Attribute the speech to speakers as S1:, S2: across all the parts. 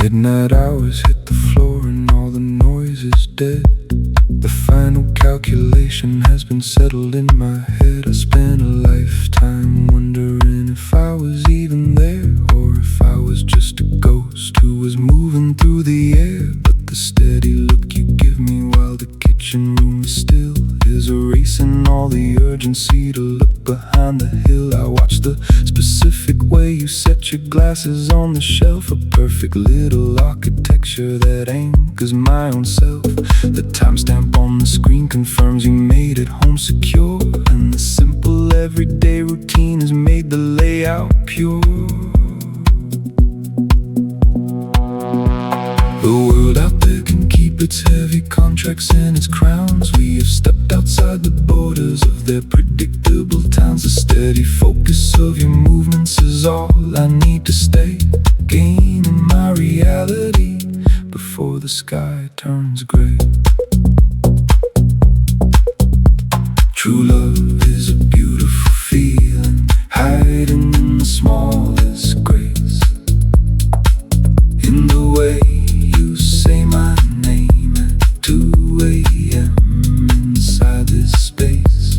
S1: Midnight hours hit the floor and all the noise is dead. The final calculation has been settled in my head. I spent a lifetime wondering if I was even there, or if I was just a ghost who was moving through the air. But the steady look you give me while the kitchen room is still is erasing all the urgency to look behind the hill. I watch the specific way you set your glasses on the shelf, a perfect little architecture that anchors my own self. The timestamp on the screen confirms you made it home secure, and the simple everyday routine has made the layout pure. The world out there can keep its heavy contracts and its crowns. We have stepped outside the borders of their predictable towns. The steady focus of your movements is all I need to stay, gaining my reality before the sky turns gray. True love is a beautiful feeling, hiding in the smallest grace. In the way you say my name at 2 a.m. inside this space.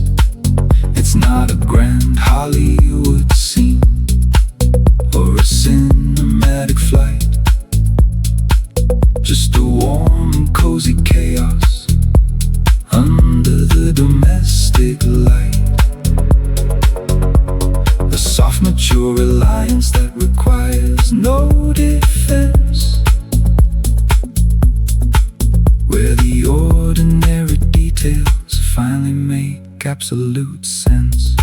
S1: It's not a grand Hollywood scene or a cinematic flight, just a warm and cozy chaos under the domestic light. A soft, mature reliance that requires no defense, where the ordinary details finally make absolute sense.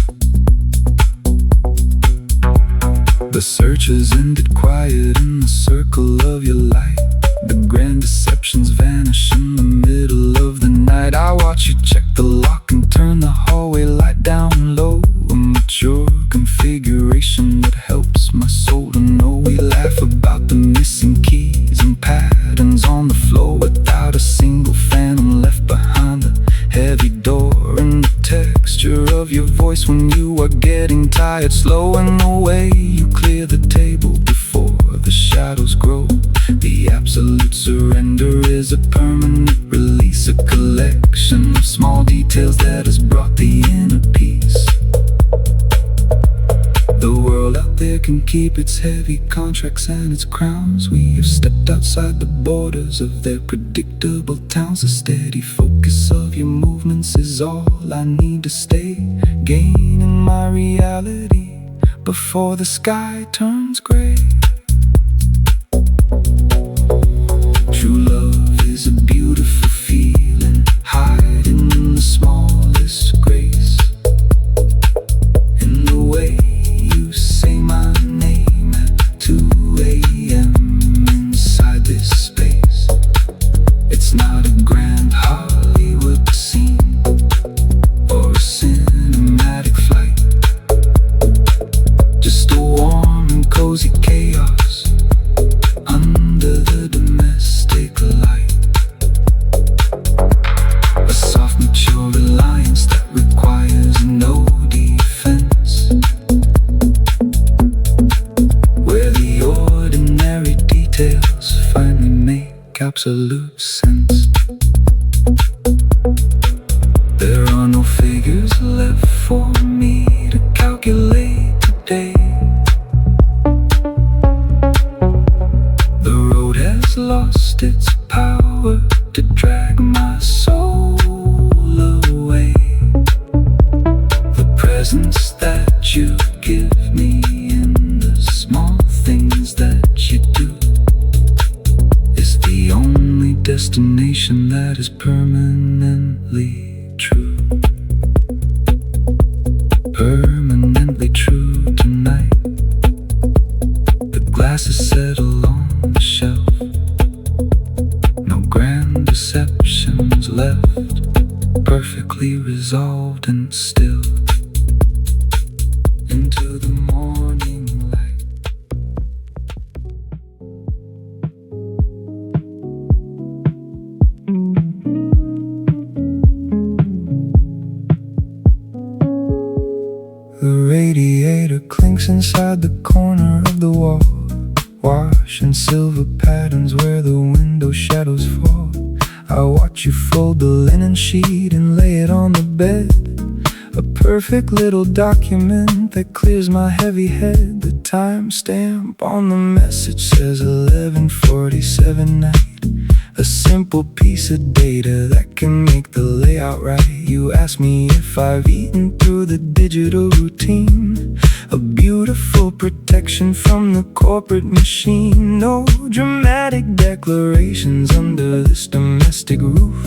S1: The search has ended quiet in the circle of your light. The grand deceptions vanish in the middle of the night. I watch you check the lock and turn the hallway light down low, a mature configuration that helps my soul to know. We laugh about the missing keys and patterns on the floor, without a single phantom left behind the heavy door. And the texture of your voice when you are getting tired, slow, and the way you clear the table before the shadows grow. The absolute surrender is a permanent release, a collection of small details that has brought the inner peace. The world out there can keep its heavy contracts and its crowns. We have stepped outside the borders of their predictable towns. The steady focus of your movements is all I need to stay, gaining my reality before the sky turns gray. True love is a beautiful feeling, hiding in the smallest grace. In the way you say my name at 2 a.m. inside this space. It's not a grand Hollywood scene or a cinematic flight, just a warm and cozy chaos under the domestic light. A soft, mature reliance that requires no defense, where the ordinary details finally make absolute sense. There are no figures left for me to calculate today. The road has lost its power to drag my soul away. The presence that you give me in the small things that you do is the only destination that is permanently true. Permanently true tonight. The glasses settle on the shelf, no grand deceptions left, perfectly resolved and still into the morning light. The radiator clinks inside the corner of the wall, blush and silver patterns where the window shadows fall. I watch you fold the linen sheet and lay it on the bed, a perfect little document that clears my heavy head. The timestamp on the message says 11:47 night, a simple piece of data that can make the layout right. You ask me if I've eaten through the digital routine, a beautiful protection from the corporate machine. No dramatic declarations under this domestic roof,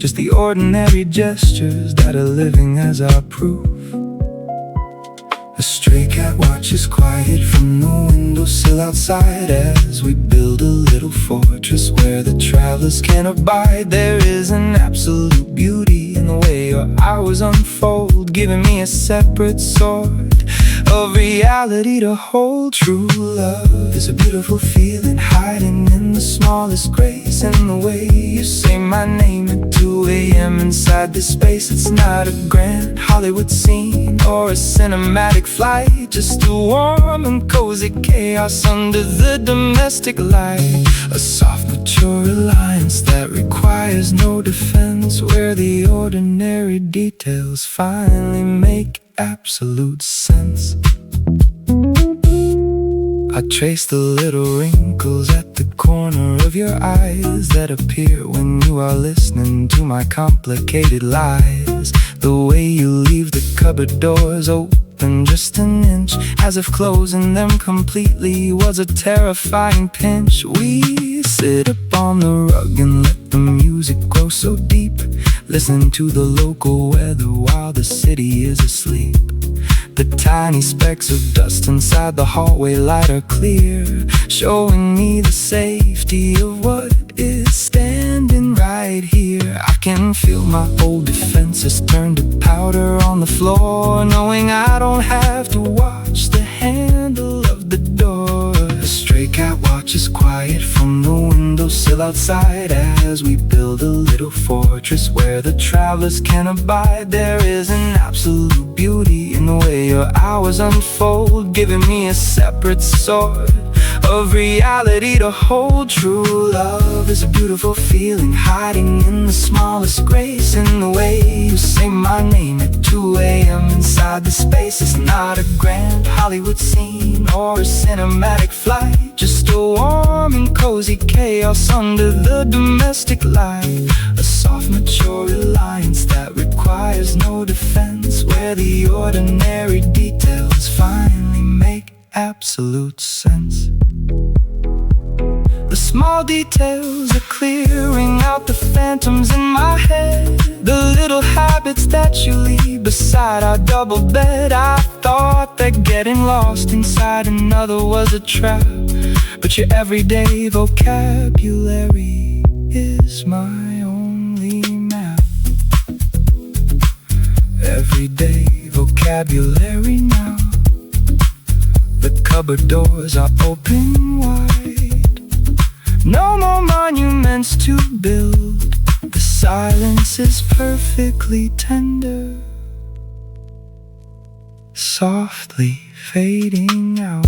S1: just the ordinary gestures that are living as our proof. A stray cat watches quiet from the windowsill outside as we build a little fortress where the travelers can abide. There is an absolute beauty in the way your hours unfold, giving me a separate sword of reality to hold. True love is a beautiful feeling hiding in the smallest grace, in the way you say my name at 2 a.m. inside this space. It's not a grand Hollywood scene or a cinematic flight, just a warm and cozy chaos under the domestic light. A soft, mature reliance that requires no defense, where the ordinary details finally make absolute sense. I trace the little wrinkles at the corner of your eyes that appear when you are listening to my complicated lies. The way you leave the cupboard doors open just an inch, as if closing them completely was a terrifying pinch. We sit up on the rug and let the music grow so deep, listening to the local weather while the city is asleep. The tiny specks of dust inside the hallway light are clear, showing me the safety of what is standing right here. I can feel my old defenses turn to powder on the floor, knowing I don't have to watch the handle of the door. A stray cat watches quiet from the windowsill outside as we build a little fortress where the travelers can abide. There is an absolute beauty in the way your hours unfold, giving me a separate sword of reality to hold. True love is a beautiful feeling hiding in the smallest grace, in the way you say my name at 2 a.m. inside the space. It's not a grand Hollywood scene or a cinematic flight, just a warm and cozy chaos under the domestic light. A soft, mature reliance that requires no defense, where the ordinary details finally make absolute sense. The small details are clearing out the phantoms in my head, the little habits that you leave beside our double bed. I thought that getting lost inside another was a trap, but your everyday vocabulary is my only map. Everyday vocabulary now. The cupboard doors are open wide, no more monuments to build. The silence is perfectly tender, softly fading out.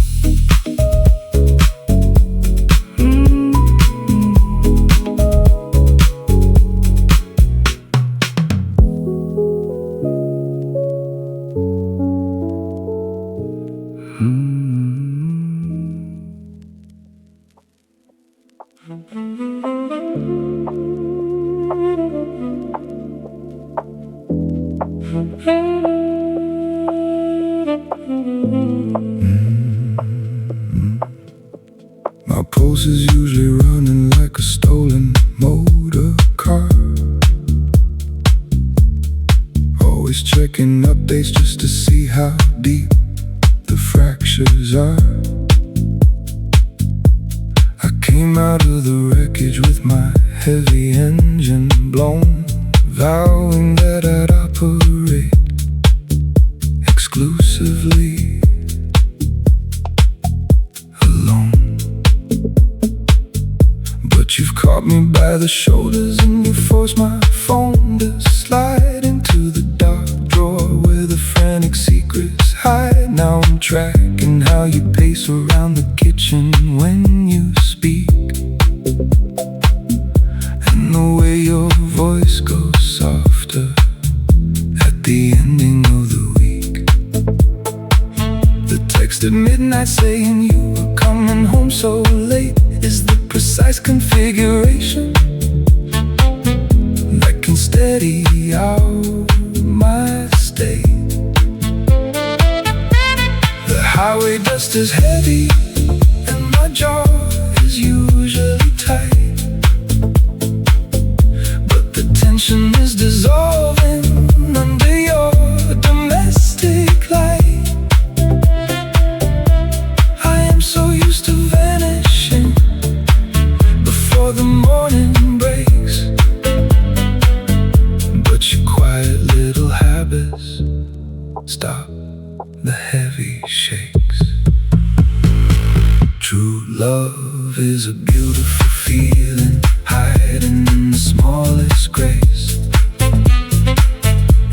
S1: My pulse is usually running like a stolen motor car, always checking updates just to see how deep the fractures are. I came out of the wreckage with my heavy engine blown, vowing that I'd operate exclusively alone. But you've caught me by the shoulders and you forced my phone to slide into the dark drawer where the frantic secrets hide. Now I'm tracking how you pace around the kitchen when you precise configuration that can steady out my state. The highway dust is heavy and my jaw is usually tight, but the tension is dissolving under your domestic light. I am so used to vanishing before the morning breaks, but your quiet little habits stop the heavy shakes. True love is a beautiful feeling, hiding in the smallest grace.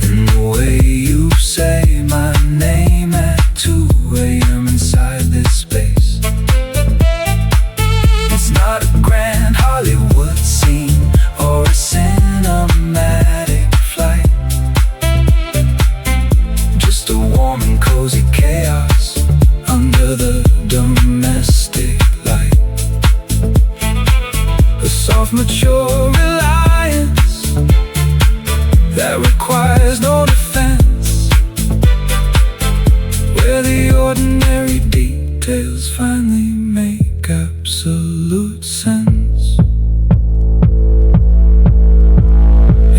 S1: In the way you say my name at 2 a.m. inside this space. It's not a grand Hollywood scene or a cinematic flight, just a warm and cozy chaos under the domestic light. A soft, mature reliance that requires no defense, where the ordinary details finally make absolute sense.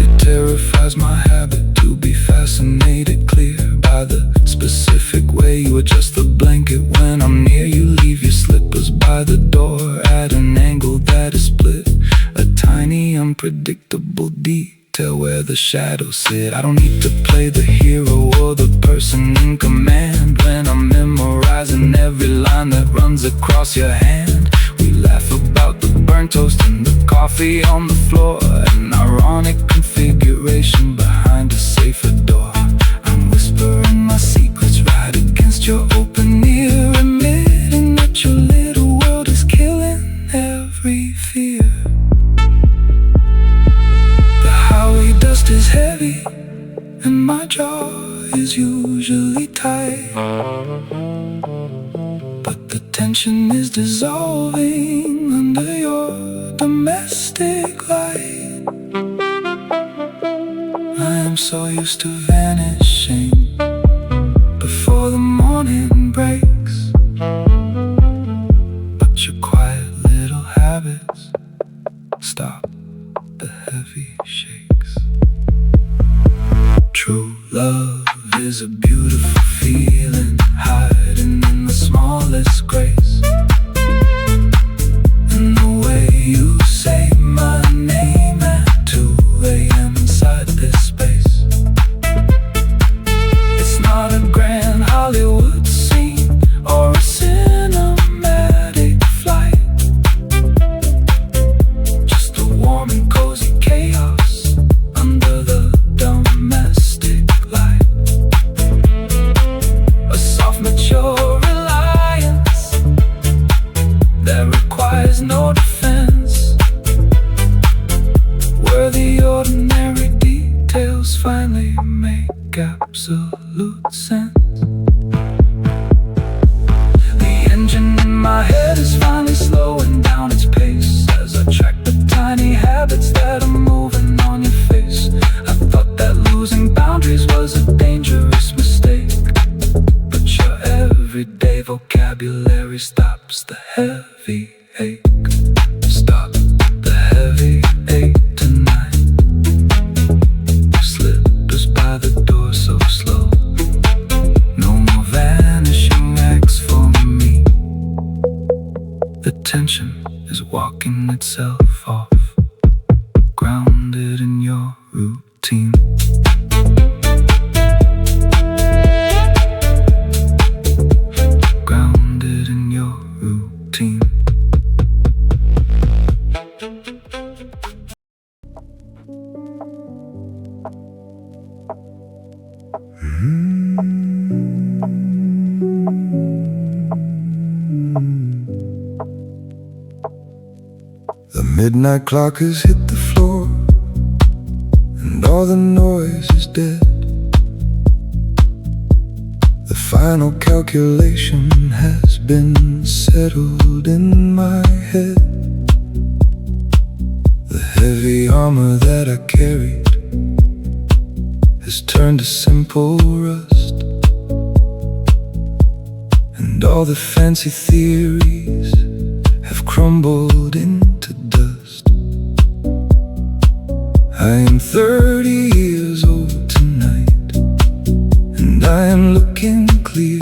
S1: It terrifies my habit to be fascinated clear by the specific way you adjust the blanket when I'm near you. Leave your slippers by the door at an angle that is split, a tiny unpredictable detail where the shadows sit. I don't need to play the hero or the person in command when I'm memorizing every line that runs across your hand. We laugh about the burnt toast and the coffee on the floor, an ironic configuration behind a safer door. I'm whispering my secrets right against your open ear, admitting that your little world is killing every fear. The highway dust is heavy and my jaw is usually tight, but the tension is dissolving under your domestic light. I am so used to vanishing before the morning breaks, but your quiet little habits stop the heavy shakes. True love is a beautiful feeling, hiding in the smallest grace. And the way you say my name at 2 a.m. inside this space. It's not a grand Hollywood scene or a cinematic flight, just a warm and cozy chaos under the domestic light. A soft, mature reliance that requires no defense, where the ordinary details finally make absolute sense. The engine in my head is finally slowing down its pace as I track the tiny habits that are moving on your face. I thought that losing boundaries was a dangerous mistake, but your everyday vocabulary stops the heavy ache. Stop the heavy ache tonight. Slippers by the door so slow, no more vanishing acts for me. The tension is walking itself off, grounded in your routine. Grounded in your routine. The midnight clock has hit the floor, and all the noise is dead. The final calculation has been settled in my head. Heavy armor that I carried has turned to simple rust, and all the fancy theories have crumbled into dust. I am 30 years old tonight, and I am looking clear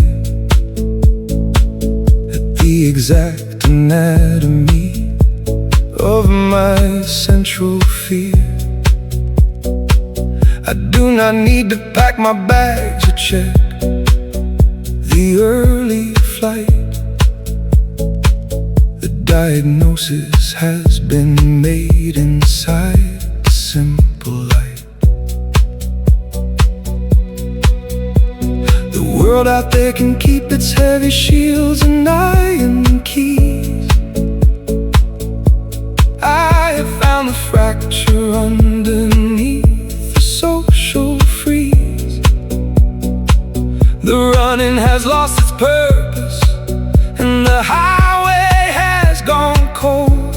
S1: at the exact anatomy of my central fear. I do not need to pack my bags or check the early flight. The diagnosis has been made inside a simple light. The world out there can keep its heavy shields and iron keys. I have found the fracture underneath the social freeze. The running has lost its purpose, and the highway has gone cold,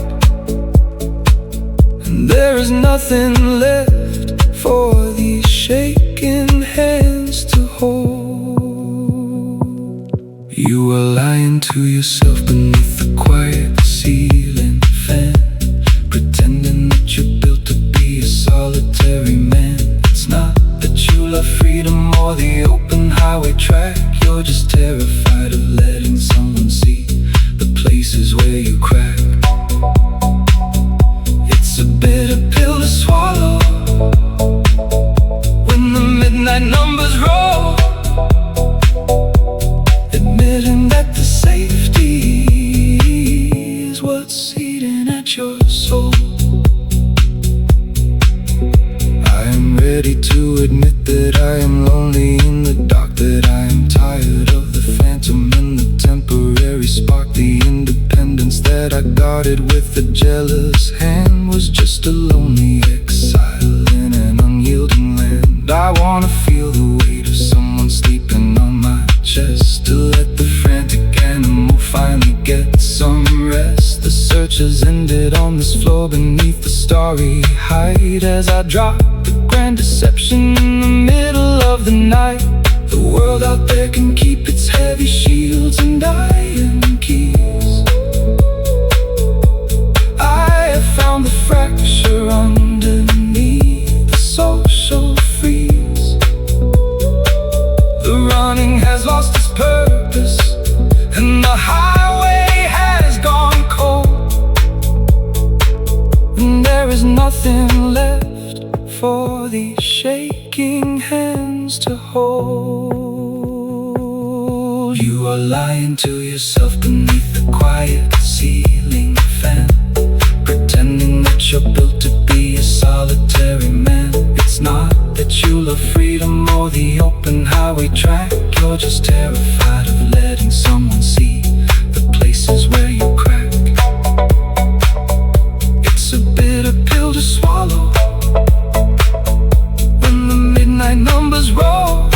S1: and there is nothing left for these shaking hands to hold. You are lying to yourself beneath the quiet ceiling fan, pretending that you're built to be a solitary man. It's not that you love freedom or the open highway track. You're just terrified of letting someone see the places where you crack. It's a bitter pill to swallow when the midnight numbers roll, admitting that the safety is what's eating at your soul. I am ready to admit that I am lonely in the dark, that I am tired of the phantom and the temporary spark. The independence that I guarded with a jealous hand was just a lonely exile in an unyielding land. I wanna feel the weight of someone sleeping on my chest, to let the frantic animal finally get some rest. The search has ended on this floor beneath the starry height, as I drop the grand deception in the middle of the night. The world out there can keep its heavy shields and iron keys. I have found the fracture underneath the social freeze. The running has lost its purpose, and the highway has gone cold, and there is nothing left for these shaking hands to hold. You are lying to yourself beneath the quiet ceiling fan, pretending that you're built to be a solitary man. It's not that you love freedom or the open highway track. You're just terrified of letting someone see the places where you crack. It's a bitter pill to swallow when the midnight numbers roll,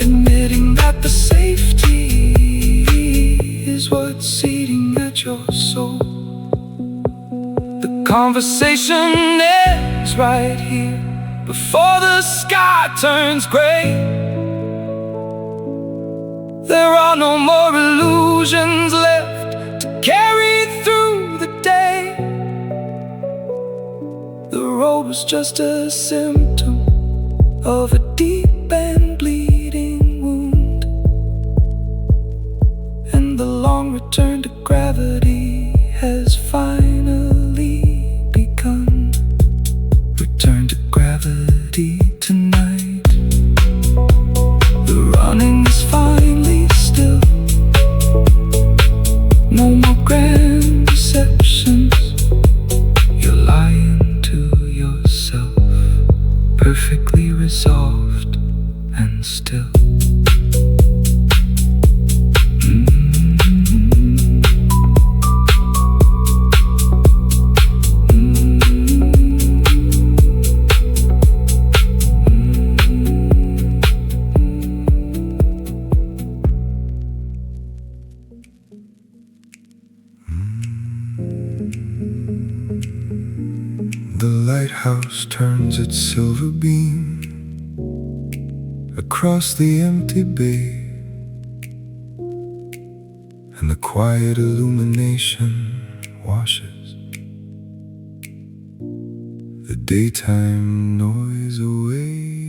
S1: admitting that the safety is what's eating at your soul. The conversation ends right here before the sky turns gray. There are no more illusions left to carry through the day. The road was just a symptom of a deep and bleeding wound, and the long return to gravity has finally begun. Return to gravity tonight. The running is finally still. No more grand deceptions. You're lying to yourself, perfectly resolved and still. lighthouse turns its silver beam across the empty bay, and the quiet illumination washes the daytime noise away.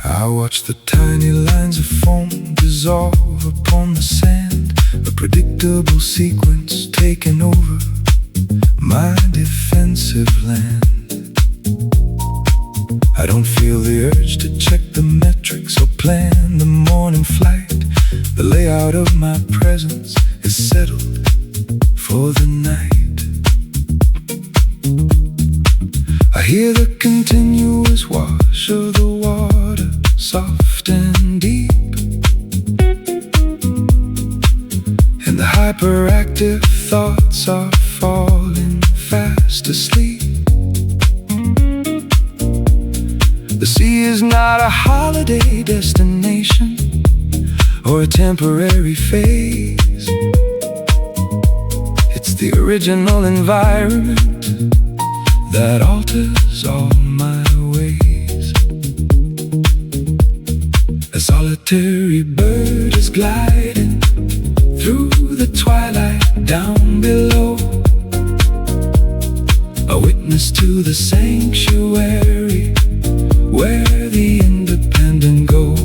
S1: I watch the tiny lines of foam dissolve upon the sand, a predictable sequence taking over my defensive land. I don't feel the urge to check the metrics or plan the morning flight. The layout of my presence is settled for the night. I hear the continuous wash of the water, soft and deep, and the hyperactive thoughts are falling fast asleep. The sea is not a holiday destination or a temporary phase. It's the original environment that alters all my ways. A solitary bird is gliding through the twilight down below, a witness to the sanctuary where the independent go.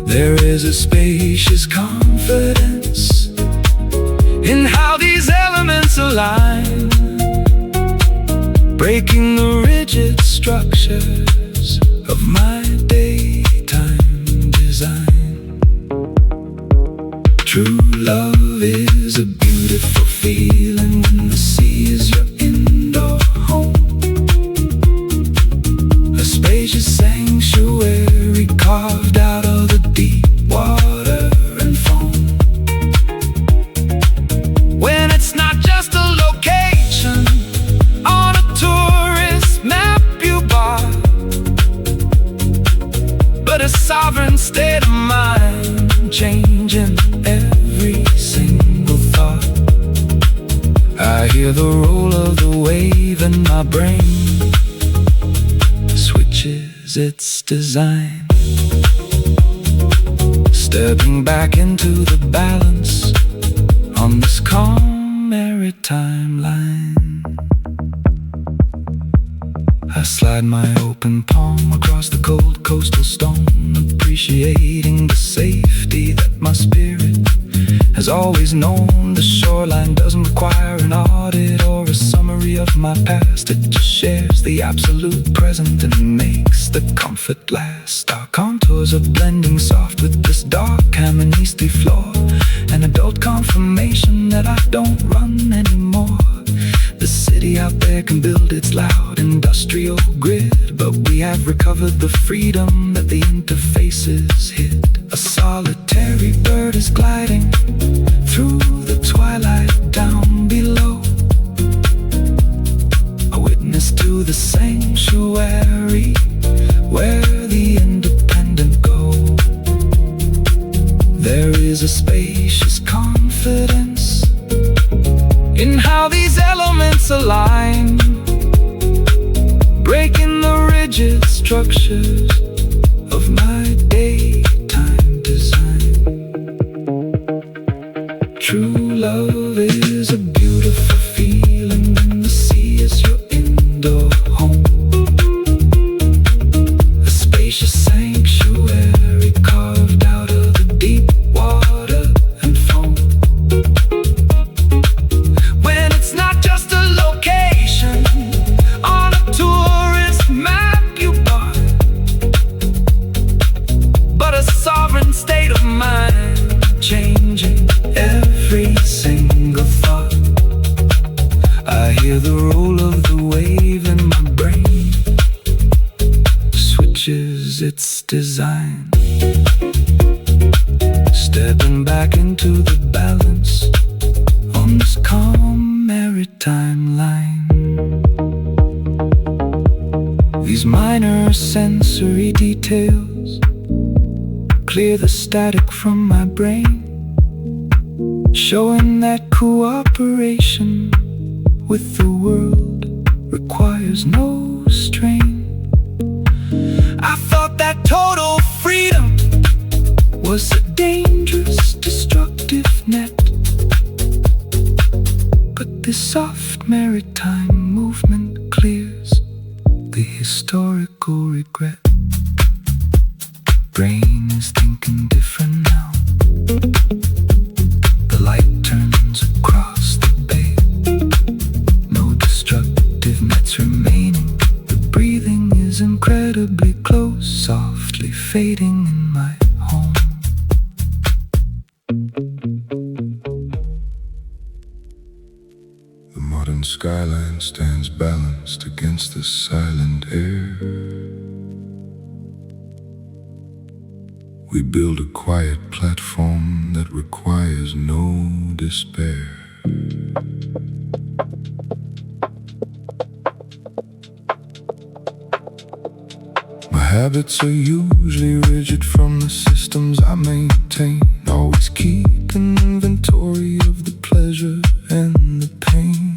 S1: There is a spacious confidence in how these elements align, breaking the rigid structures of my daytime design. True love is a beautiful feeling when the sea is your indoor home, a spacious sanctuary carved out of the deep water and foam. When it's not just a location on a tourist map you bought, but a sovereign state of mind, changing every single thought. I hear the roll of the wave and my brain switches its design, stepping back into the balance on this calm maritime line. I slide my open palm across the cold coastal stone, appreciating the safety that my spirit has always known. The shoreline doesn't require an audit or a summary of my past. It just shares the absolute present and makes the comfort last. Our contours are blending soft with this dark amethyst floor, an adult confirmation that I don't run anymore. The city out there can build its loud industrial grid, but we have recovered the freedom that the interfaces hid. A solitary bird is gliding through the twilight down below, a witness to the sanctuary where the independent go. There is a spacious confidence in how these elements align, breaking the rigid structures of my daytime design. True love is a beautiful feeling when the sea is your indoor home, a spacious sanctuary carved out of the deep water and foam. When it's not just a location on a tourist map you bought, but a sovereign state of mind, changing every single thought. I hear the roll of the wave and my brain switches its design, stepping back into the balance on this calm maritime line. These minor sensory details clear the static from my brain, showing that cooperation with the world requires no strain. I thought that total freedom was a dangerous, destructive net, but this soft maritime movement clears the historical regret. Brain is thinking different now. The light turns across the bay. No destructive nets remaining. The breathing is incredibly close, softly fading in my home. The modern skyline stands balanced against the silent air. We build a quiet platform that requires no despair. My habits are usually rigid from the systems I maintain, always keep an inventory of the pleasure and the pain.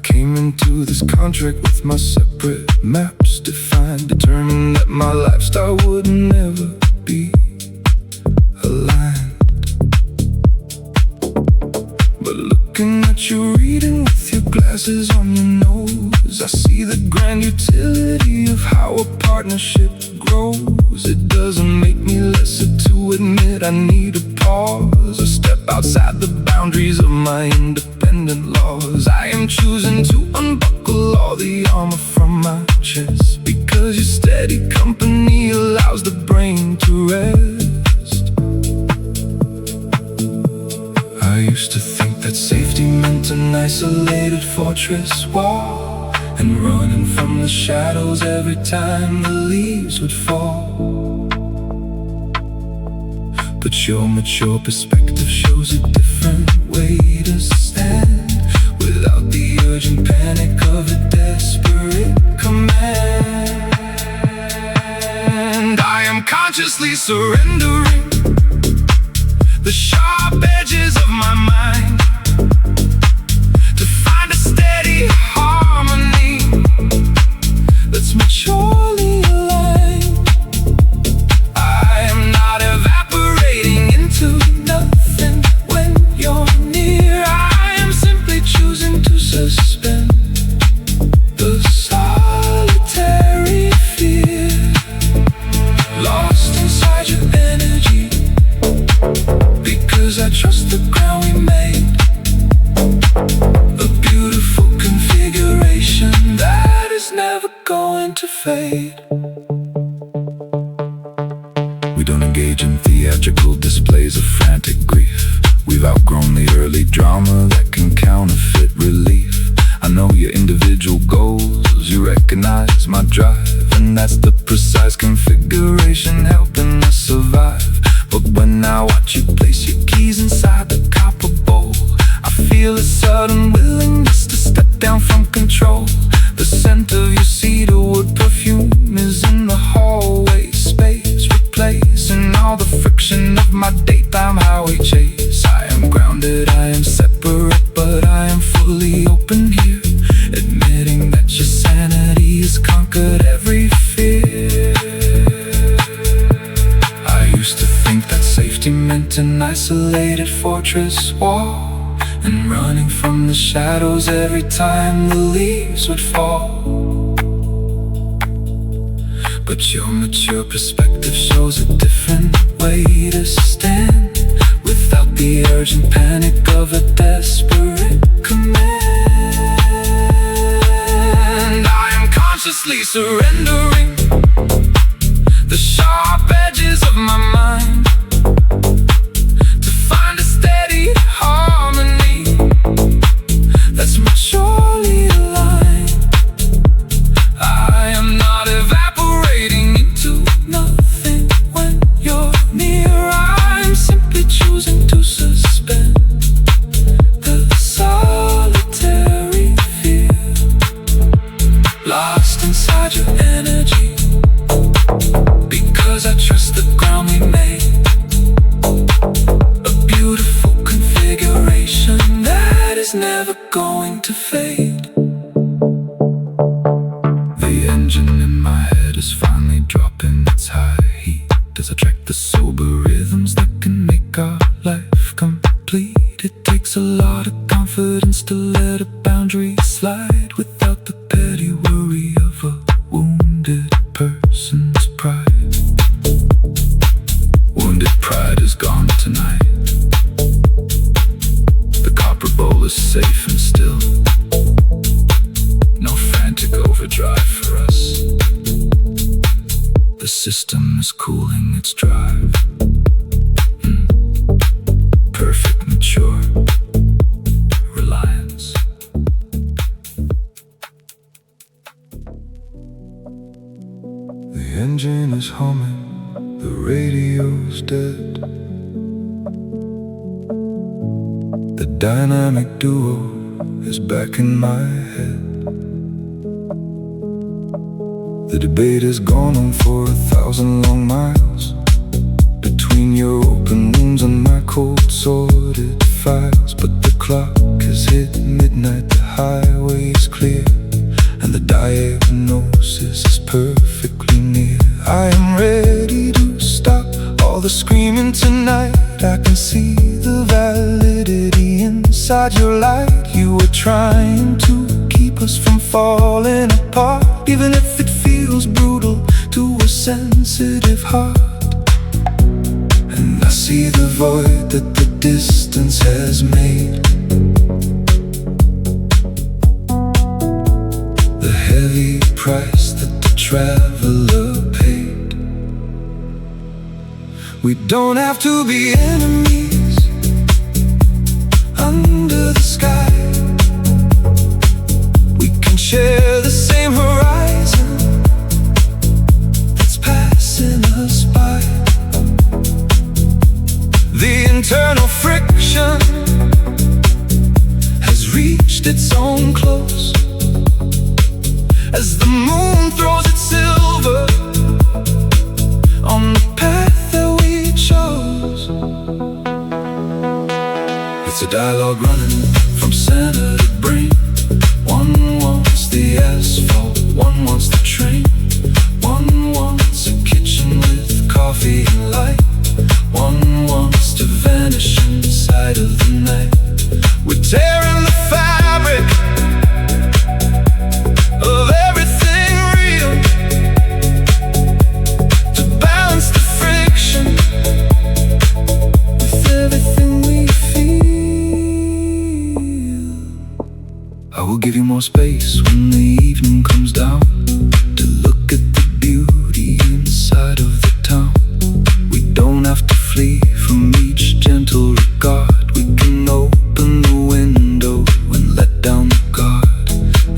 S1: Came into this contract with my separate maps defined, determined that my lifestyle would never be aligned. But looking at you reading with your glasses on your nose, I see the grand utility of how a partnership grows. It doesn't make me lesser to admit I need a pause, a step outside the boundaries of my independent laws. I am choosing to unbuckle all the armor from my chest, because your steady company allows the brain to rest. I used to think that safety meant an isolated fortress wall, and running from the shadows every time the leaves would fall. But your mature perspective shows a different way to stand, without the urgent panic of a desperate command. I am consciously surrendering the sharp edges of my mind to find a steady harmony that's maturely aligned. I am not evaporating into nothing when you're near. I am simply choosing to suspend the solitary fear, lost inside your energy, because I trust the ground we made, a beautiful configuration that is never going to fade. We don't engage in theatrical displays of frantic grief. We've outgrown the early drama that can counterfeit relief. I know your individual goals, you recognize my drive, and that's the precise configuration helping us survive. But when I watch you place your keys inside the copper bowl, I feel a sudden willingness to step down from control. The scent of your cedarwood perfume is in the hallway space, replacing all the friction of my daytime highway chase. I am grounded, I am separate, but I am fully open here, admitting that your sanity has conquered every fear. I used to think that safety meant an isolated fortress wall, and running from the shadows every time the leaves would fall. But your mature perspective shows a different way to stand, without the urgent panic of a desperate command. I am consciously surrendering the sharp edges of my mind to find a steady harmony that's maturely aligned. I am not evaporating into nothing when you're near. I'm simply choosing to suspend the solitary fear, is never going to fade. The engine in my head is finally dropping its high heat as I track the sober rhythms that can make our life complete. It takes a lot of confidence to let a boundary slide without the petty worry of a wounded person's pride. Wounded pride is gone tonight. The copper bowl is safe and still. No frantic overdrive for us. The system is cooling its drive. Perfect, mature reliance. The engine is humming, the radio's dead. The dynamic duo is back in my head. The debate has gone on for 1,000 long miles between your open wounds and my cold sorted files. But the clock has hit midnight, the highway is clear, and the diagnosis is perfectly near. I am ready to stop all the screaming tonight. I can see the validity inside your light. You were trying to keep us from falling apart, even if it feels brutal to a sensitive heart. And I see the void that the distance has made, the heavy price that the traveler paid. We don't have to be enemies under the sky. We can share the same horizon that's passing us by. The internal friction has reached its own close as the moon throws its silver on the path that we chose. It's a dialogue running from center to brain. One wants the asphalt, one wants the train. One wants a kitchen with coffee and light. One wants to vanish inside of the night. We're tearing the fabric of everything real to balance the friction with everything we feel. I will give you more space when the evening comes down to look at the beauty inside of the town. We don't have to flee from each gentle regard. We can open the window and let down the guard.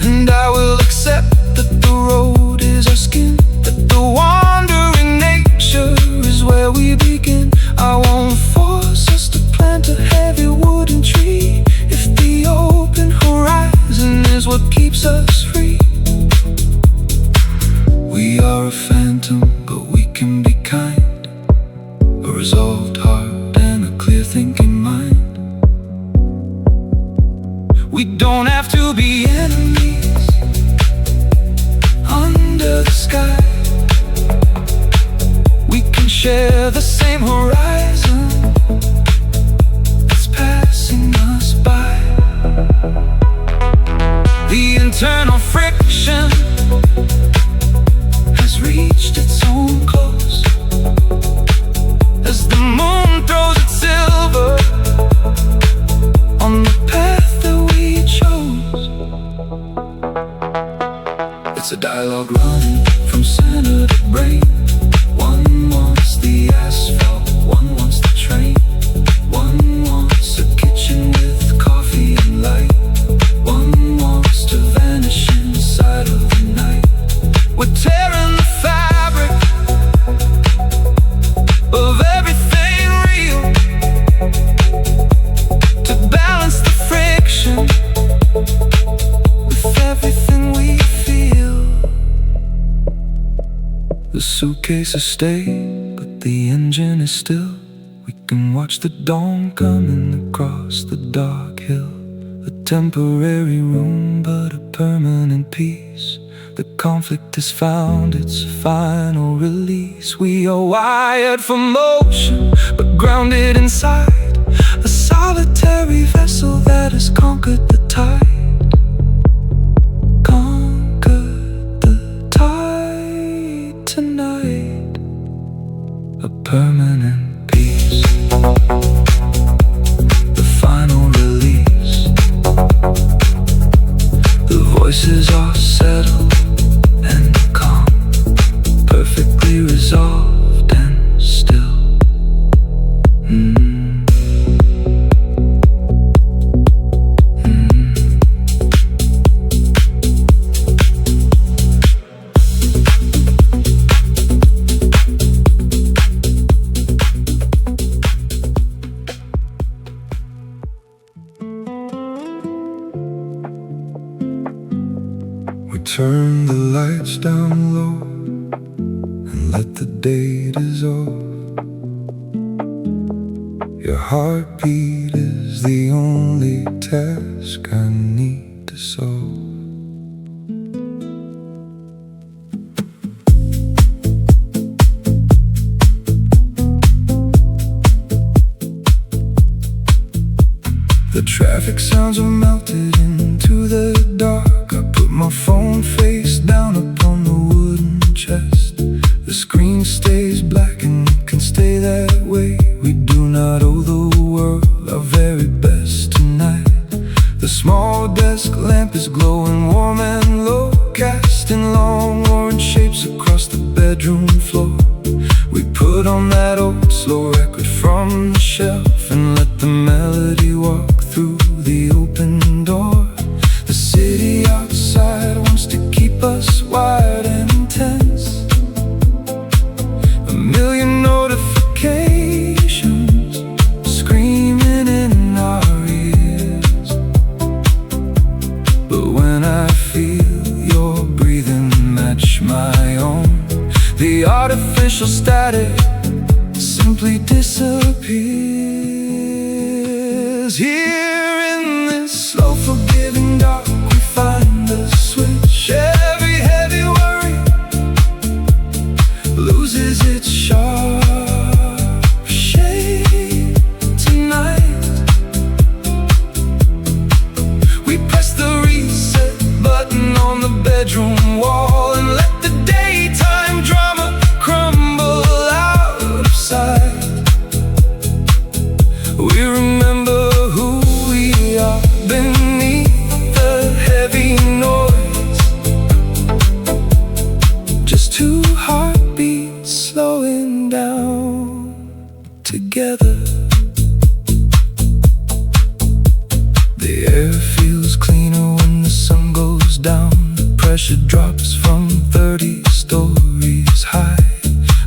S1: And I will accept that the road is our skin, that the wandering nature is where we begin. I won't force us to plant a heavy wooden tree if the open horizon is what keeps us free. We are a phantom, but we can be kind, a resolved heart and a clear thinking mind. We don't have to be enemies under the sky. We can share the same horizon that's passing us by. The internal friction has reached its own close as the moon throws its silver on the path that we chose. It's a dialogue running from center to brain. One wants the asphalt, one wants the train. One wants a kitchen with coffee and light. One wants to vanish inside of the night. We're tearing the fabric of everything real to balance the friction with everything we feel. The suitcase is stayed, but the engine is still. We can watch the dawn coming across the dark hill. The temporary room, but a permanent peace. The conflict has found its final release. We are wired for motion, but grounded inside a solitary vessel that has conquered the tide. Conquered the tide tonight. A permanent peace. The final release. The voices are settled and calm, perfectly resolved and still. We turn the lights down low and let the day dissolve. Your heartbeat is the only task I need to solve. The traffic sounds are melted into the dark. I put my phone face down upon the wooden chest. The screen stays black and it can stay that way. We do not owe the world our very best tonight. The small desk lamp is glowing warm and low, casting long orange shapes across the bedroom floor. We put on that old slow record from the shelf and let the melody walk through the open door. The city outside wants to keep us wired and intense. A million notifications screaming in our ears. But when I feel your breathing match my own, the artificial static simply disappears. Here in this slow forgiving dark, we find the switch. Every heavy worry loses its sharp shade tonight. We press the reset button on the bedroom wall and let the daytime drama crumble out of sight. We remember who we are beneath the heavy noise. Just two heartbeats slowing down together. The air feels cleaner when the sun goes down. The pressure drops from 30 stories high.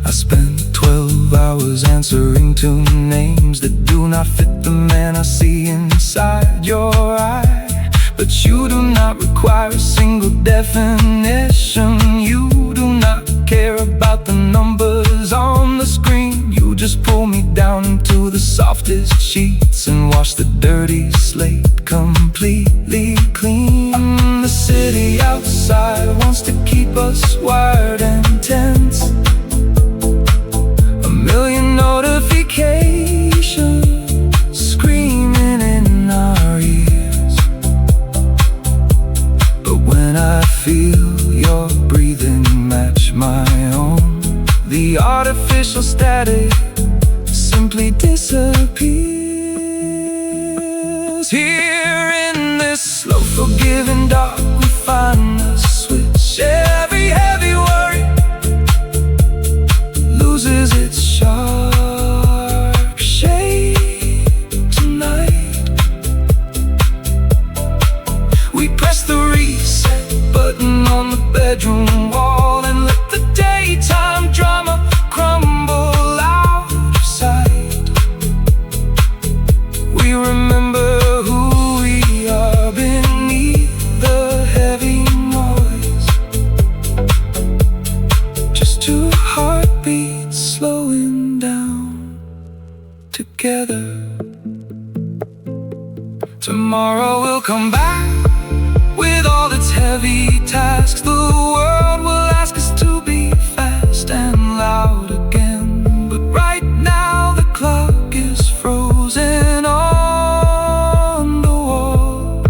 S1: I spent 12 hours answering to names that do not fit the man I see inside your eye. But you do not require a single definition. You do not care about the numbers on the screen. You just pull me down into the softest sheets and wash the dirty slate completely clean. The city outside wants to keep us wired and tense. A million notifications screaming in our ears. But when I feel your breathing match my own, the artificial static simply disappears. Here in this slow forgiving dark, we find the switch. Every heavy worry loses its sharp shade tonight. We press the reset button on the bedroom wall and let the daytime drama crumble out of sight. We remember who we are beneath the heavy noise. Just two heartbeats slowing down together. Tomorrow Tomorrow will come back with all its heavy tasks. The world will ask us to be fast and loud again. But right now the clock is frozen on the wall,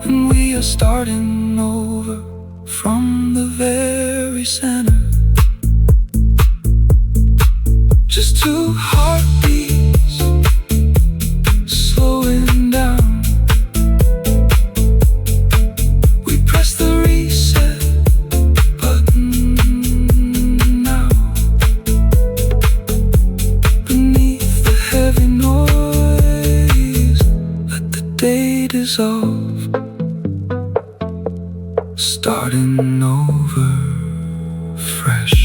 S1: and we are starting over from the very center. Just two heartbeats slowing down. We press the reset button now. Beneath the heavy noise, let the day dissolve. Starting over fresh.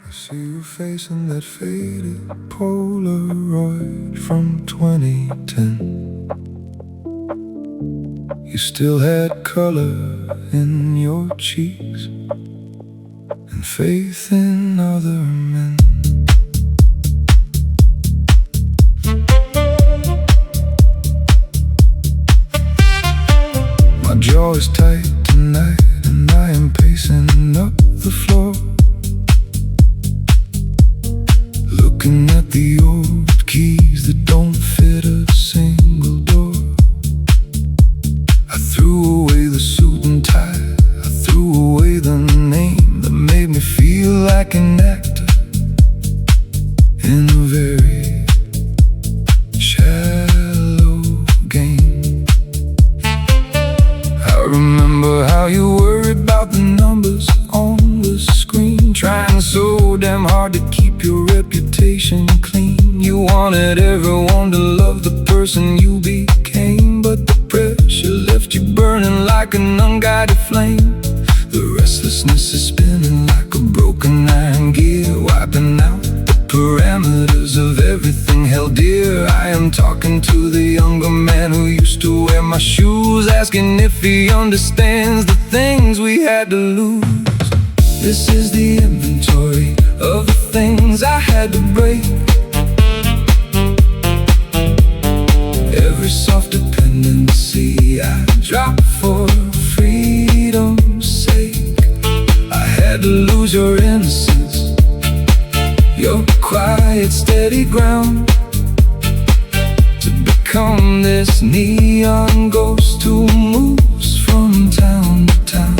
S1: I see your face in that faded Polaroid from 2010. You still had color in your cheeks and faith in other men. My jaw is tight tonight, and I am pacing up the floor, looking at the old keys that don't fit a single door. I threw away the suit and tie, I threw away the name that made me feel like an actor in a very shallow game. I remember how you worried about the numbers on the screen, trying so damn hard to keep your reputation clean. You wanted everyone to love the person you became, but the pressure left you burning like an unguided flame. The restlessness is spinning like a broken iron gear, wiping out the parameters of everything held dear. I am talking to the younger man who used to wear my shoes, asking if he understands the things we had to lose. This is the inventory of the things I had to break. Every soft dependency I dropped for freedom's sake. I had to lose your innocence, your quiet, steady ground, to become this neon ghost who moves from town to town.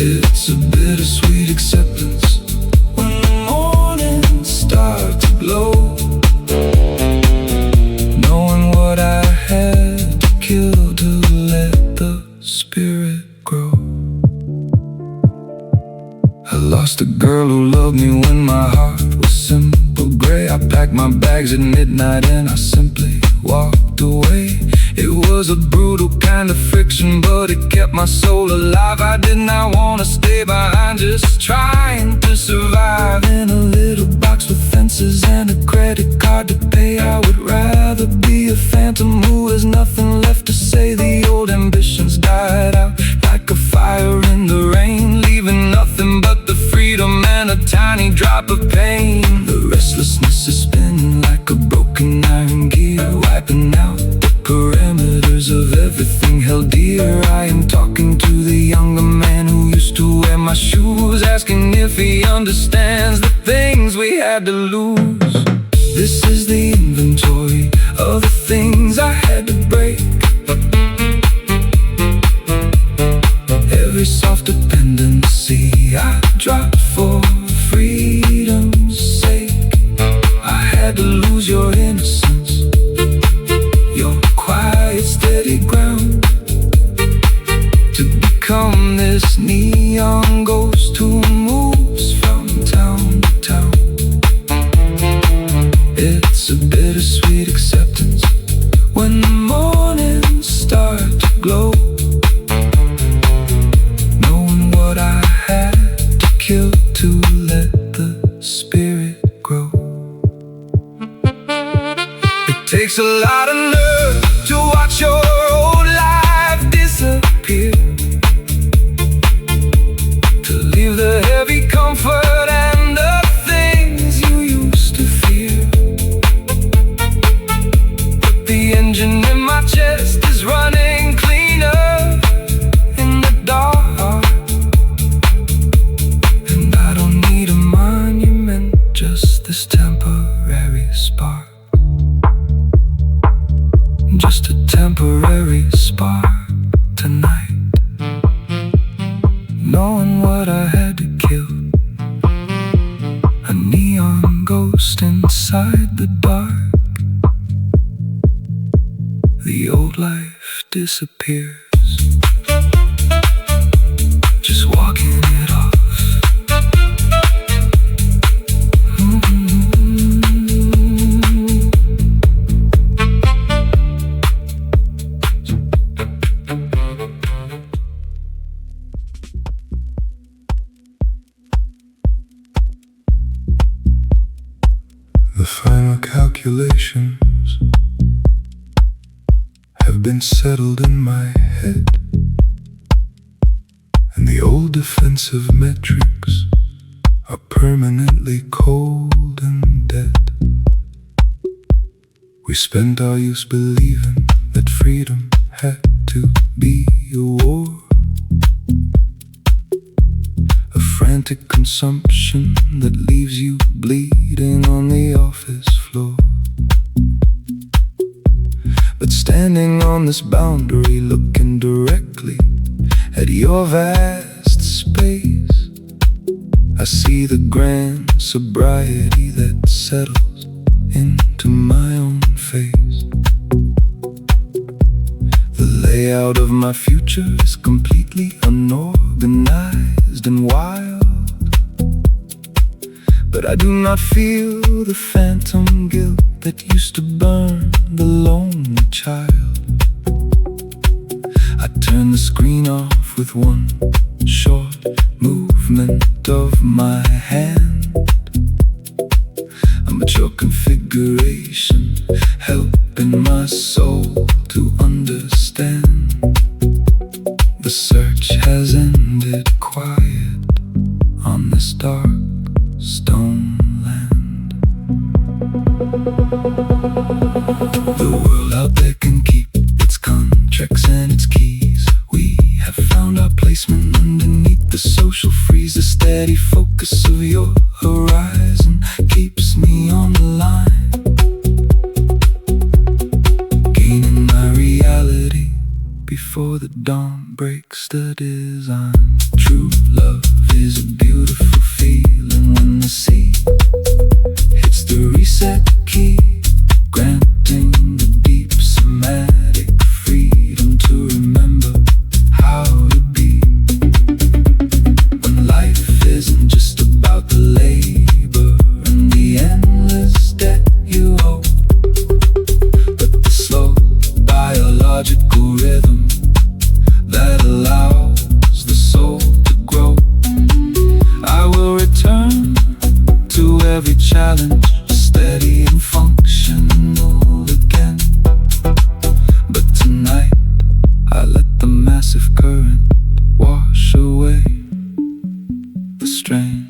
S1: It's a bittersweet acceptance when the mornings start to glow, knowing what I had to kill to let the spirit grow. I lost a girl who loved me when my heart was simple gray. I packed my bags at midnight and I simply walked away. It was a brutal kind of friction, but it kept my soul alive. I did not want to stay behind, just trying to survive in a little box with fences and a credit card to pay. I would rather be a phantom who has nothing left to say. The old ambitions died out like a fire in the rain, leaving nothing but the freedom and a tiny drop of pain. The restlessness is spinning like a broken iron gear, wiping out the parameters of everything held dear. I am talking to the younger man who used to wear my shoes, asking if he understands the things we had to lose. This is the inventory of the things I had to break. Every soft dependency I dropped for freedom's sake. I had to lose your innocence, your quiet, steady ground, to become this neon ghost who moves from town to town. It's a bittersweet acceptance when the mornings start to glow, knowing what I had to kill to let the spirit grow. It takes a lot of nerve to watch your old life disappear, to leave the heavy comfort and this temporary spark, just a temporary spark tonight. Knowing what I had to kill, a neon ghost inside the dark. The old life disappears, just walking it off. The final calculations have been settled in my head, and the old defensive metrics are permanently cold and dead. We spent our youth believing that freedom had to be a war, a frantic consumption that leaves you bleeding on the office floor. But standing on this boundary, looking directly at your vast space, I see the grand sobriety that settles into my own face. The layout of my future is completely unorganized and wild, but I do not feel the phantom guilt that used to burn the lonely child. I turn the screen off with one short movement of my hand, a mature configuration helping my soul to understand. The search has ended quiet on this dark stone land. The world out there can keep its contracts and its keys. We have found our placement underneath the social freeze. The steady focus of your horizon keeps me on the line, gaining my reality before the dawn breaks the design. True love is a beautiful feeling when the sea hits the reset key, granting the deep somatic freedom to remember how to be. When life isn't just about the labor and the endless debt you owe, but the slow biological rhythm that allows the soul to grow. I will return to every challenge, steady and functional again. But tonight, I let the massive current wash away the strain.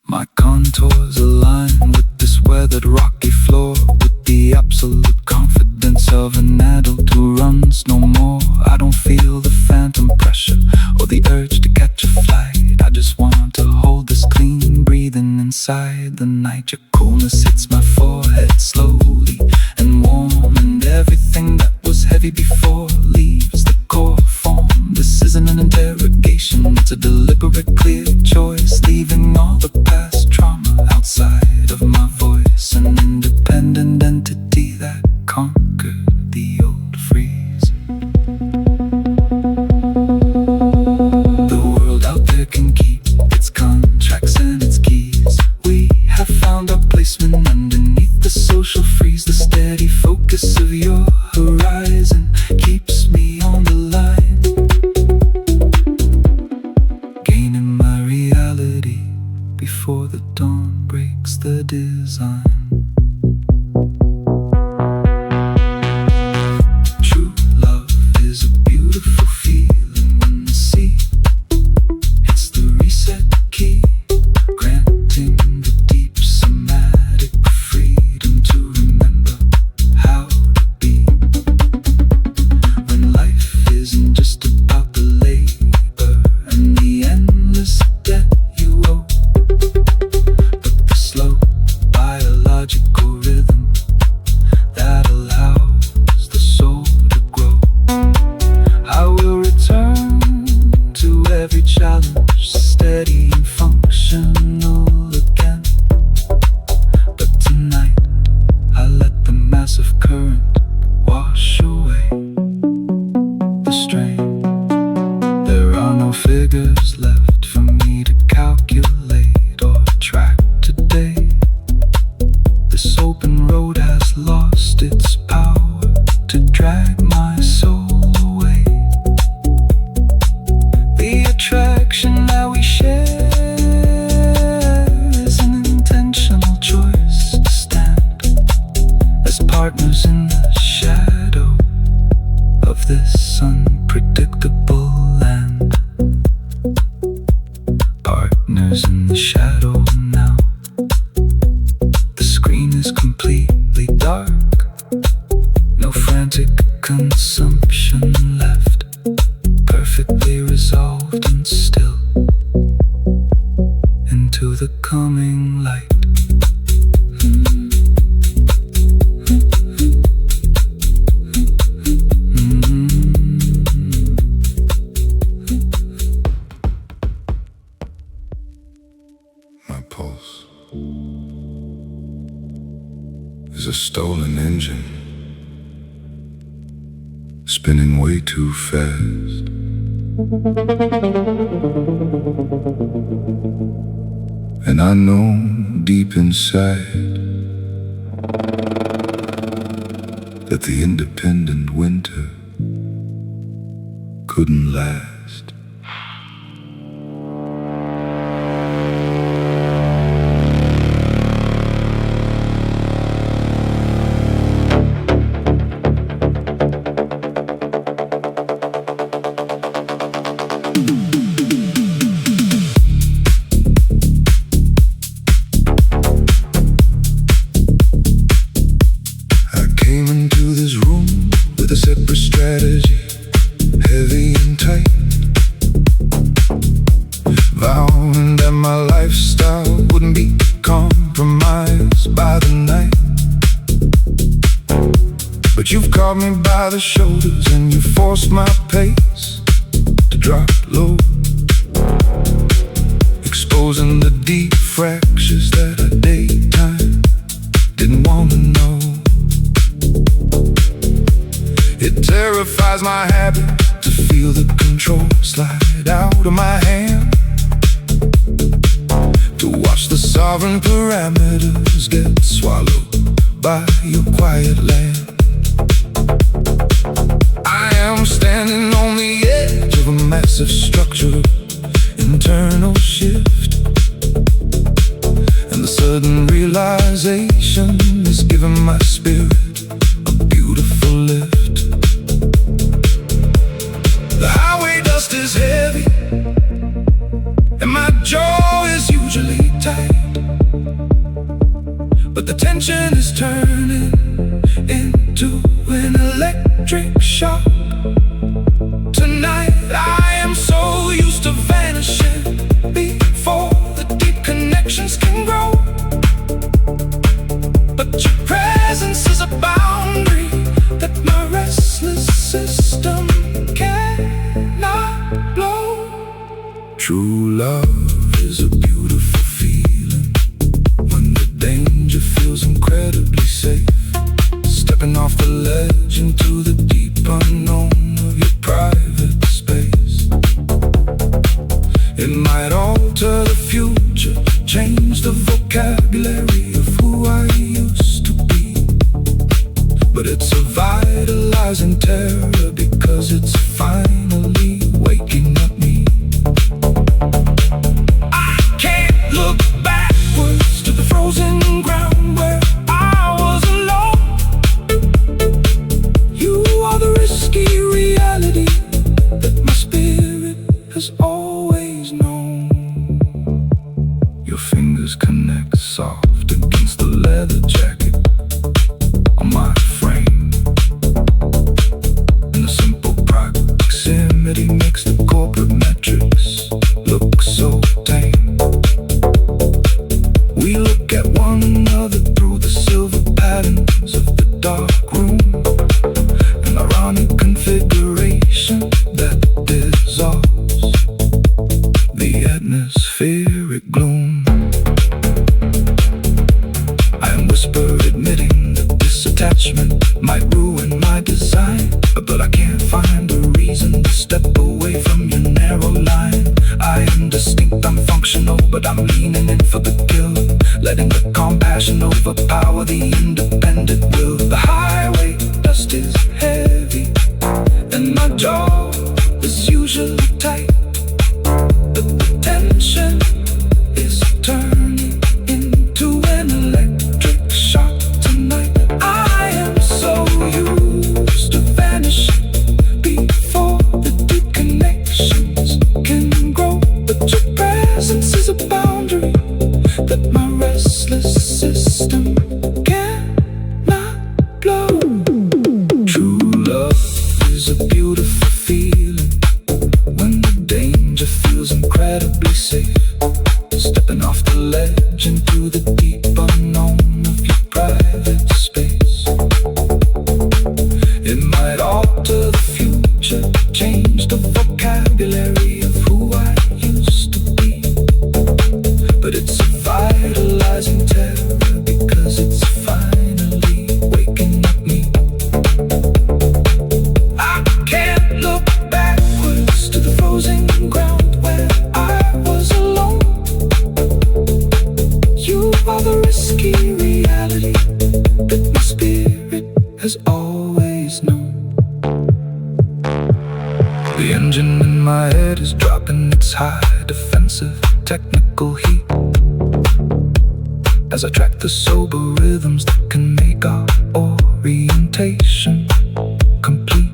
S1: My contours align with this weathered rocky floor, with the absolute confidence of an adult who runs no more. I don't feel the phantom pressure or the urge to catch a flight. I just want to hold this clean, breathing inside the night. Your coolness hits my forehead slowly and warm, and everything that was heavy before leaves the core form. This isn't an interrogation, it's a deliberate, clear choice, leaving all the past trauma outside of my voice. An independent entity that conquered the old freeze. The world out there can keep its contracts and its keys. We have found our placement underneath the social freeze. The steady focus of your horizon keeps me on the line, gaining my reality before the dawn breaks the design. True love is a beautiful feeling when the sea hits the reset key, granting the deep somatic freedom to remember how to be. When life isn't just about the labor and the endless debt you owe, but the slow becoming light. My pulse is a stolen engine, spinning way too fast. And I know deep inside that the independent winter couldn't last. A separate strategy, heavy and tight, vowing that my lifestyle wouldn't be compromised by the night. But you've caught me by the shoulders and you forced my pace to drop low, exposing the deep fractures that our daytime didn't want to know. It terrifies my habit to feel the control slide out of my hand, to watch the sovereign parameters get swallowed by your quiet land. I am standing on the edge of a massive structural internal shift, and the sudden realization is giving my spirit a beautiful lift. The highway dust is heavy, and my jaw is usually tight, but the tension is turning into an electric shock. Tonight I am so used to vanishing before the deep connections can grow, but your presence is a boundary that my restless system cannot blow. True love is a beautiful feeling when the danger feels incredibly safe, stepping off the ledge into the deep unknown of your private space. It might alter the future, change the vocabulary of who I used to be, but it's a vitalizing terror because it's finally waking up me. I can't look backwards to the frozen ground where I was alone. You are the risky reality that my spirit has always known. Your fingers connect soft against the leather jacket on my frame, and the simple proximity makes the corporate metrics look so tame. We look at one another through the silver patterns of the dark room, an ironic configuration that dissolves the atmospheric gloom. I am whisper admitting that this attachment might ruin my design, but I can't find a reason to step away from your narrow line. I am distinct, I'm functional, but I'm leaning in for the kill, letting the compassion overpower the independent will. The highway dust is heavy, and my jaw is usually tight, but the tension is turning into an electric shock tonight. I am so used to vanishing before the deep connections can grow, but your presence is a boundary that my restless system cannot blow. True love is a beautiful into the deep unknown of your private space. It might alter the future, change the vocabulary of who I used to be, but it's a vitalizing terror because it's finally waking up me. I can't look backwards to the frozen ground where I was alone. You are the risky reality that my spirit has always known. The engine in my head is dropping its high defensive technical heat as I track the sober rhythms that can make our orientation complete.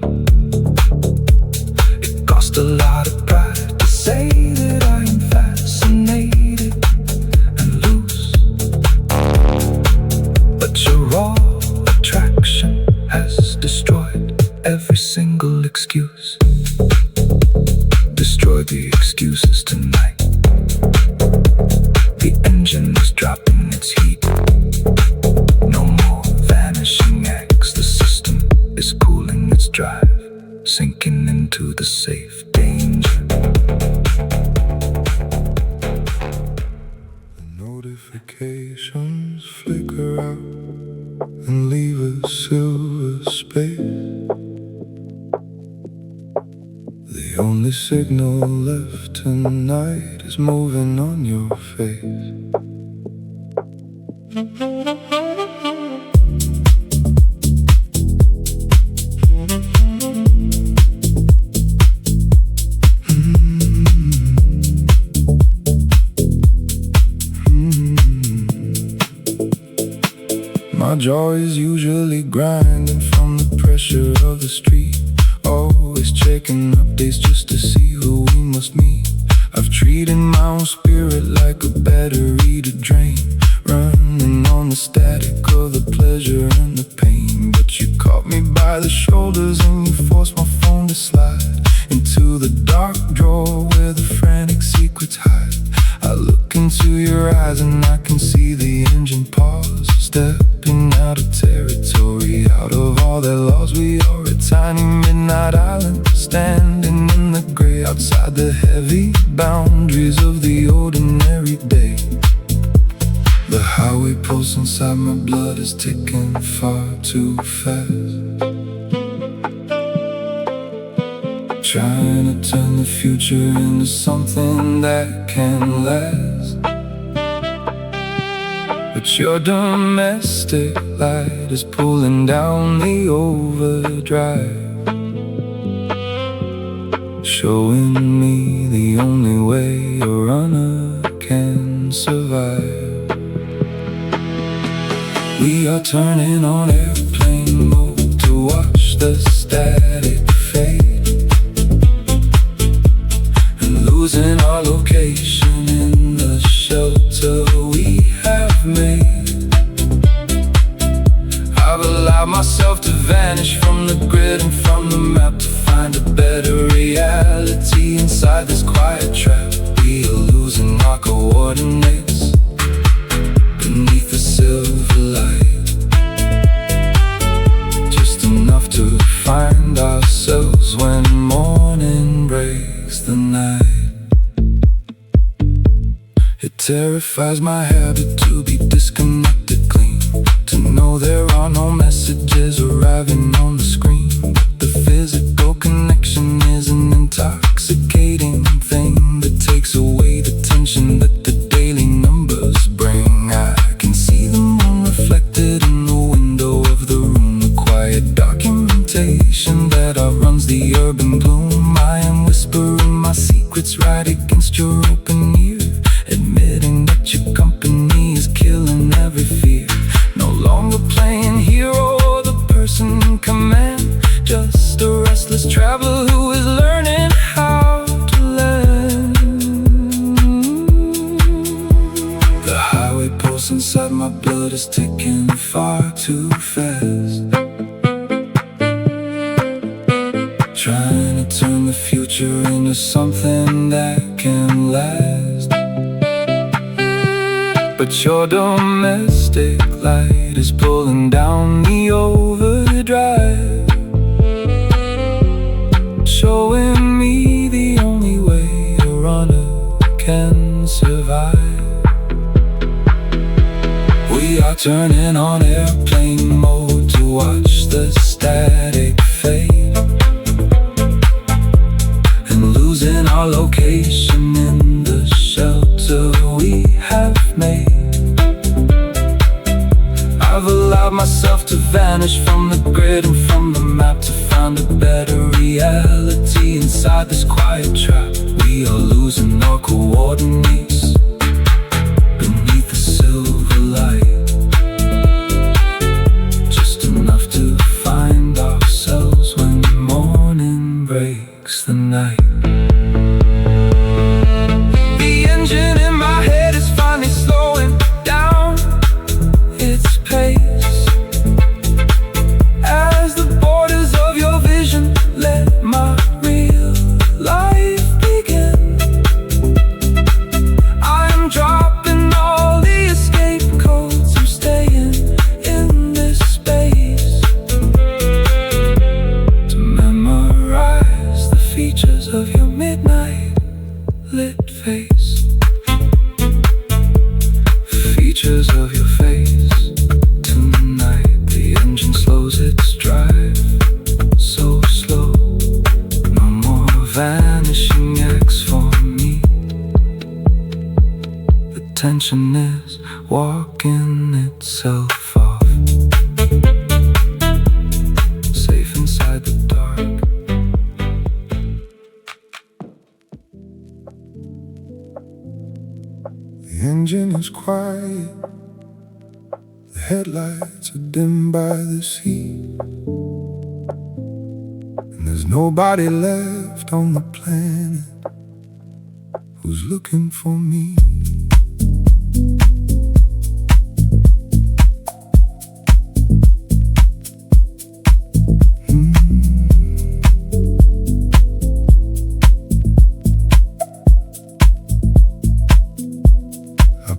S1: It cost a lot of pride to say that I am fascinated and loose, but your raw attraction has destroyed every single excuse. Destroy the excuses tonight. The engine is dropping its heat. No more vanishing acts. The system is cooling its drive, sinking into the safe danger. The notifications flicker out and leave a silver space. The only signal left tonight is moving on your face. My jaw is usually grinding from the pressure of the street, always checking updates just to see who we must meet. I've treated my own spirit like a battery to drain, running on the static of the pleasure and the pain. But you caught me by the shoulders and you forced my phone to slide into the dark drawer where the frantic secrets hide. I look into your eyes and I can see the engine pause, stepping out of territory, out of all their laws. We are a tiny midnight island, standing in the gray, outside the heavy boundaries of the ordinary day. The highway pulse inside my blood is ticking far too fast, trying to turn the future into something that can last. But your domestic light is pulling down the overdrive, showing me the only way a runner can survive. We are turning on airplane mode to watch the static fade, and losing our location in the shelter we have made. I've allowed myself to vanish from the grid and from the map to find a better reality inside this quiet trap. We are losing our coordinates beneath the silver light, just enough to find ourselves when morning breaks the night. It terrifies my habit to be disconnected clean, to know there are no messages arriving on the screen. The physical connection is an intoxicating thing that takes away the tension that the daily numbers bring. I can see the moon reflected in the window of the room, the quiet documentation that outruns the urban gloom. I am whispering my secrets right against your open ear, admitting that your company is killing every fear. No longer playing hero or the person in command, just a restless traveler who is learning how to land. The highway pulse inside my blood is ticking far too fast, trying to turn the future into something that can last. But but your domestic light is pulling down the overdrive, showing me the only way a runner can survive. We are turning on airplane mode to watch the static fade, and losing our location in the shelter we have made. I've allowed myself to vanish from the grid and from the map to find a better reality inside this quiet trap. We are losing our coordinates beneath the silver light, just enough to find ourselves when the morning breaks the night. The engine in my head is finally slowing down its pace as the borders of your vision let my real life begin. I'm dropping all the escape codes, I'm staying in this space to memorize the features of your midnight lit face. Features of your face. Tonight the engine slows its drive, so slow. No more vanishing acts for me. The tension is walking itself off, safe inside the dark. The engine is quiet, the headlights are dimmed by the sea, and there's nobody left on the planet who's looking for me.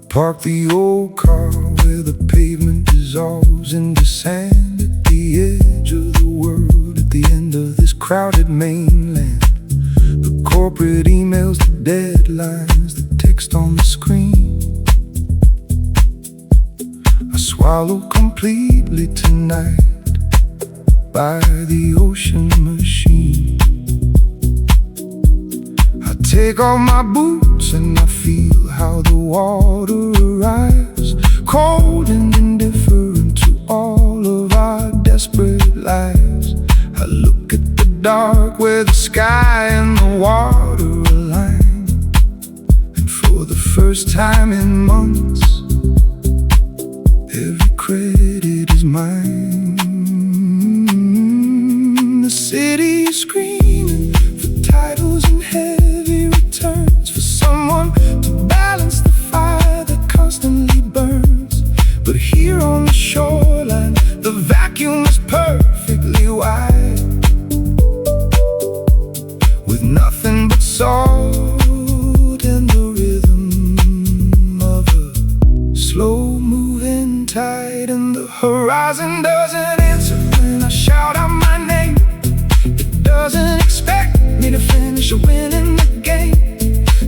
S1: Park the old car where the pavement dissolves into sand, at the edge of the world, at the end of this crowded mainland. The corporate emails, the deadlines, the text on the screen, I swallow completely tonight by the ocean machine. I take off my boots and I feel how the water arrives, cold and indifferent to all of our desperate lives. I look at the dark where the sky and the water align, and for the first time in months, every credit is mine. The city is screaming for titles and heavy returns, for someone to balance the fire that constantly burns. But here on the shoreline, the vacuum is perfectly wide, with nothing but salt and the rhythm of a slow-moving tide. And the horizon doesn't answer when I shout out my name. It doesn't expect me to finish a winning the game.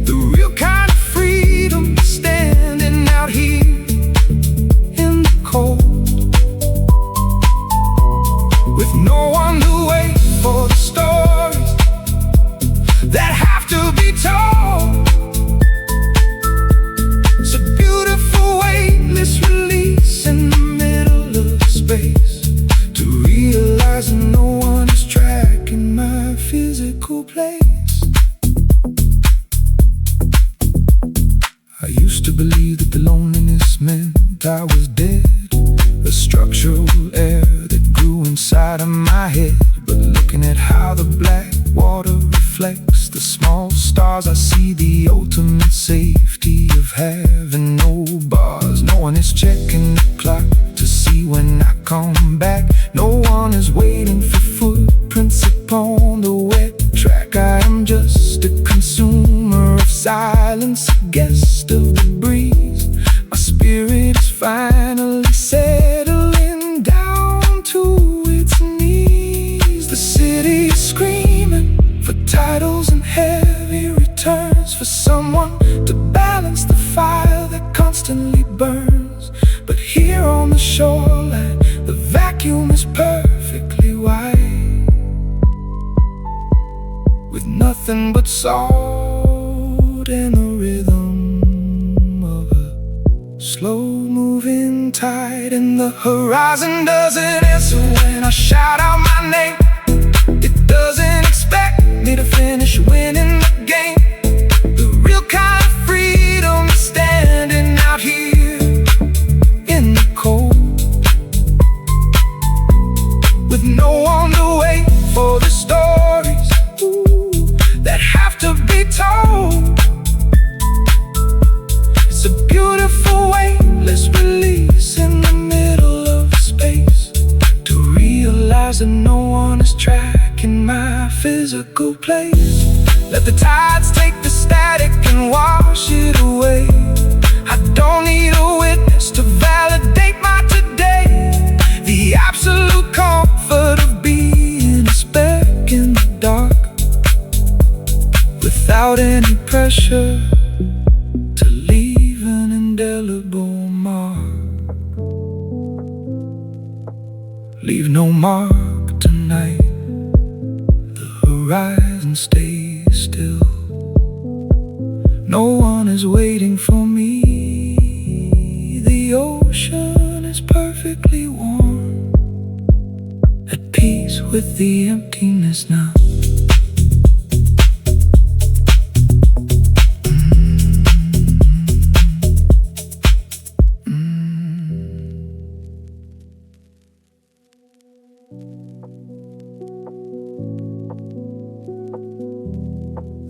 S1: The real kind of freedom standing out here in the cold, with no one to wait for the stories that have to be told. It's a beautiful weightless release in the middle of space, to realize that no one is tracking my physical place. I used to believe that the loneliness meant I was dead, a structural error that grew inside of my head. But looking at how the black water reflects the small stars, I see the ultimate safety of having no bars. No one is checking the clock to see when I come back. No one is waiting for footprints upon the wet track. I am just a consumer of silence, a guest of the breeze. My spirit finally settling down to its knees. The city is screaming for titles and heavy returns, for someone to balance the fire that constantly burns. But here on the shoreline, the vacuum is perfectly white, with nothing but salt and the rhythm of a slow-moving tide. And the horizon doesn't answer when I shout out my name. It doesn't expect me to finish winning the game. The real kind of freedom is standing out here in the cold, with no one to wait for the stories that have to be told. It's a beautiful weightless release in the middle of space, to realize that no one is tracking my physical place. Let the tides take the static and wash it away. I don't need a witness to validate my today. The absolute comfort of being a speck in the dark, without any pressure to leave an indelible mark. Leave no mark tonight. The horizon stays still. No one is waiting for me. The ocean is perfectly warm, at peace with the emptiness now.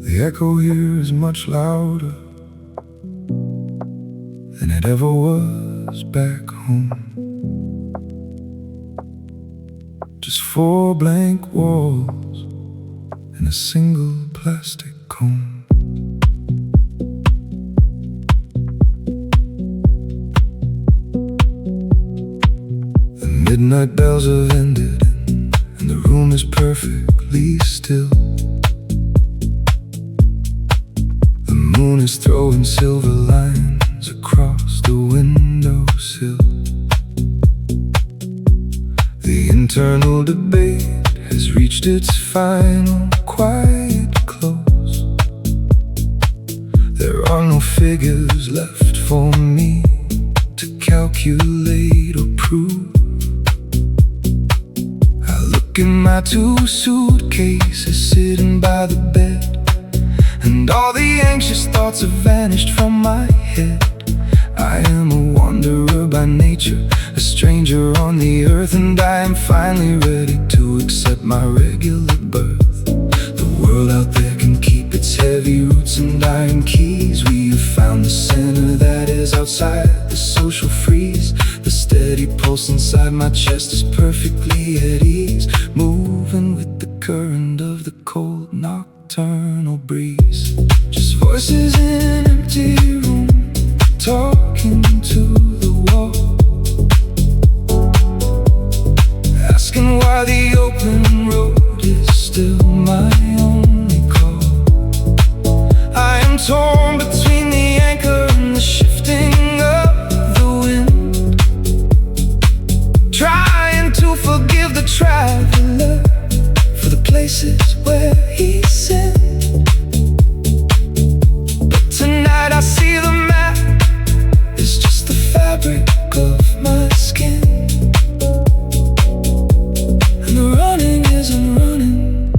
S1: The echo here is much louder than it ever was back home. Just 4 blank walls and a single plastic cone. The midnight bells have ended and the room is perfectly still. The moon is throwing silver lines across the windowsill. The internal debate has reached its final quiet close. There are no figures left for me to calculate or prove. I look in my 2 suitcases sitting by the bed, and all the anxious thoughts have vanished from my head. I am a wanderer by nature, a stranger on the earth, and I am finally ready to accept my regular birth. The world out there can keep its heavy roots and iron keys. We have found the center that is outside the social freeze. The steady pulse inside my chest is perfectly at ease, moving with the current of the cold nocturnal breeze. Just voices in an empty room, talking to the wall, asking why the open road is still my only call. I am torn between the anchor and the shifting of the wind, trying to forgive the traveler for the places where he sinned. But tonight I see the map is just the fabric of my skin, and the running isn't running,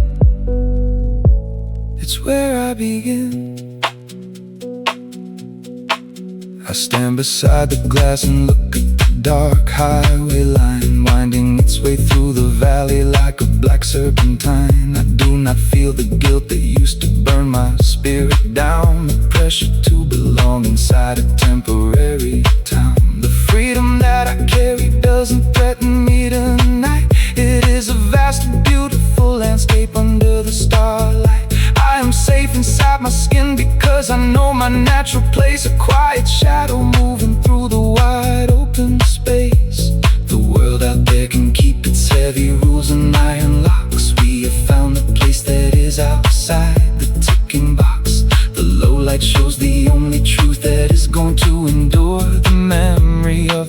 S1: it's where I begin. I stand beside the glass and look at the dark highway line, winding its way through the valley like a black serpentine. I do not feel the guilt that used to burn my spirit down, the pressure to belong inside a temporary town. The freedom that I carry doesn't threaten me tonight. It is a vast, beautiful landscape under the starlight. I am safe inside my skin because I know my natural place, a quiet shadow moving through the wide open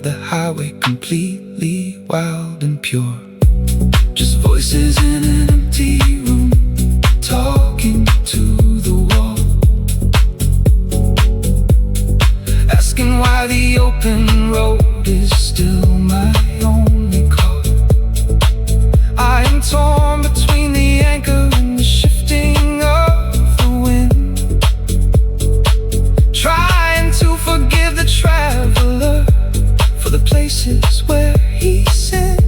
S1: of the highway, completely wild and pure. Just voices in an empty room, talking to the wall, asking why the open road is still my only call. I am torn between the anchor and the shifting of the wind, trying to forgive the traveler for the places where he sinned.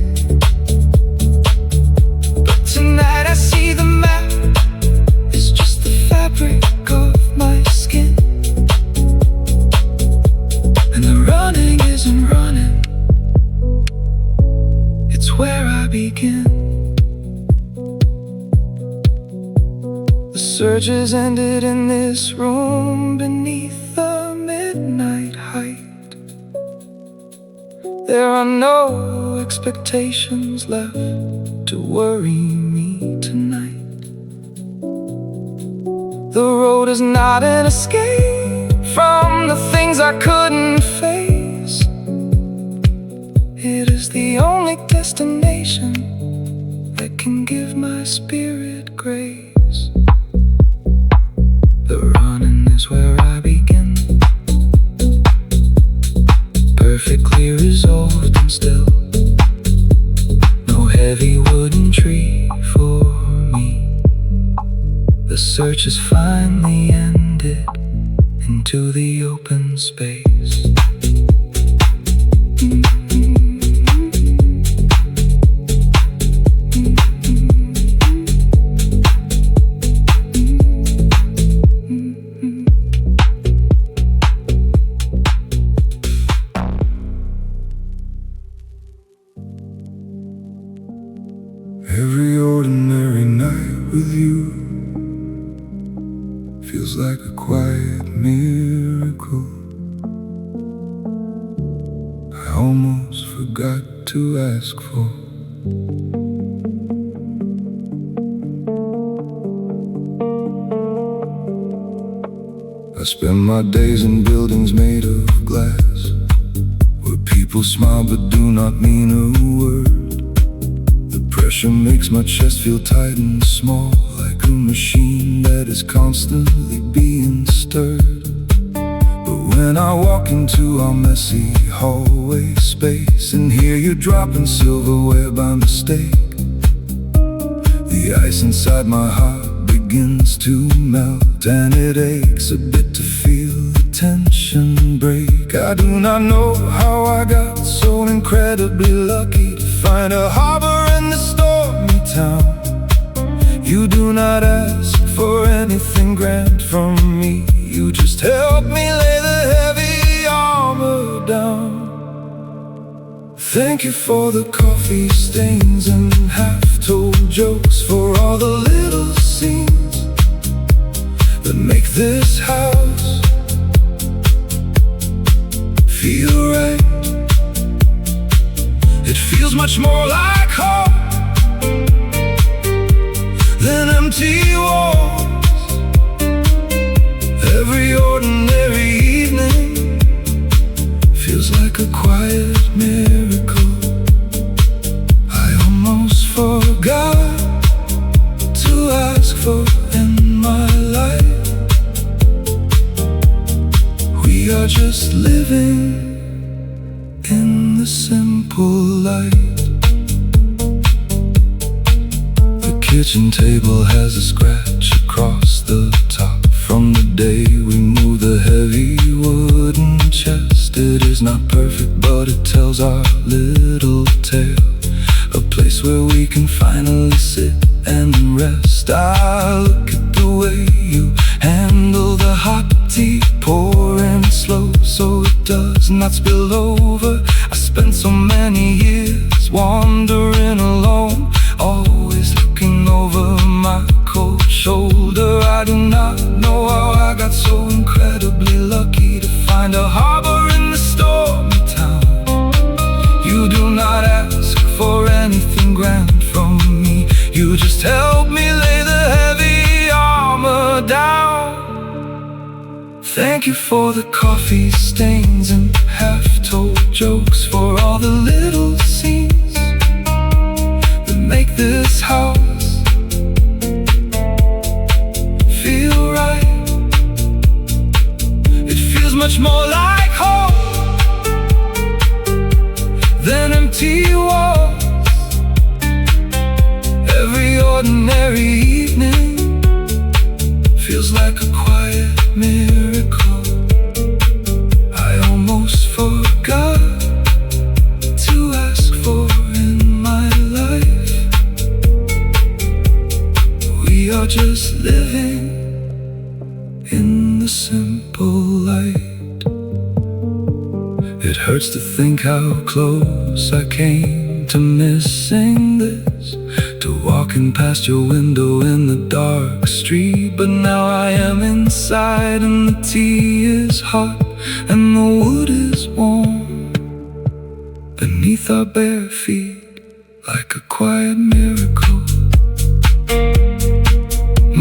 S1: But tonight I see the map is just the fabric of my skin, and the running isn't running, it's where I begin. The searches ended in this room beneath the midnight height. There are no expectations left to worry me tonight. The road is not an escape from the things I couldn't face. It is the only destination that can give my spirit grace. The running is where I begin, perfectly resolved and still. No heavy wooden tree for me. The search is finally ended into the open space.
S2: Every ordinary night with you feels like a quiet miracle. I almost forgot to ask for. I spend my days in buildings made of glass, where people smile but do not mean a word. Pressure makes my chest feel tight and small, like a machine that is constantly being stirred. But when I walk into our messy hallway space and hear you dropping silverware by mistake, the ice inside my heart begins to melt, and it aches a bit to feel the tension break. I do not know how I got so incredibly lucky to find a harbor in the stormy town. You do not ask for anything grand from me, you just help me lay the heavy armor down. Thank you for the coffee stains and half-told jokes, for all the little scenes that make this house feel right. It feels much more like home than empty walls. Every ordinary evening feels like a quiet miracle. I almost forgot to ask for in my life. We are just living in the simple light. The kitchen table has a scratch across the top from the day we moved the heavy wooden chest. It is not perfect, but it tells our little tale, a place where we can finally sit and rest. I look at the way you handle the hot tea, pouring slow so it does not spill over. I spent so many years wandering alone, always looking over my cold shoulder. I do not know how I got so incredibly lucky to find a harbor in the stormy town. You do not ask for anything grand from me, you just help me lay the heavy armor down. Thank you for the coffee stains and half
S1: told jokes for all the little scenes that make this house feel right. It feels much more like home than empty walls. Every ordinary evening feels like a quiet miracle. I almost forgot to ask for in my life. We are just living in the simple light. It hurts to think how close I came to missing this, to walking past your window in the dark street. But now I am inside, and the tea is hot, and the wood is warm beneath our bare feet, like a quiet miracle.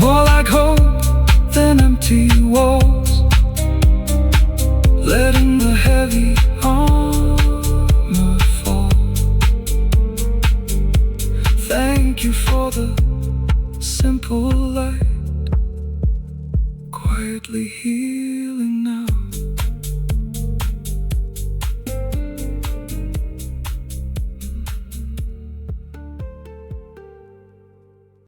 S1: More like hope than empty walls, letting the heavy armor fall. Thank you for the simple light quietly here.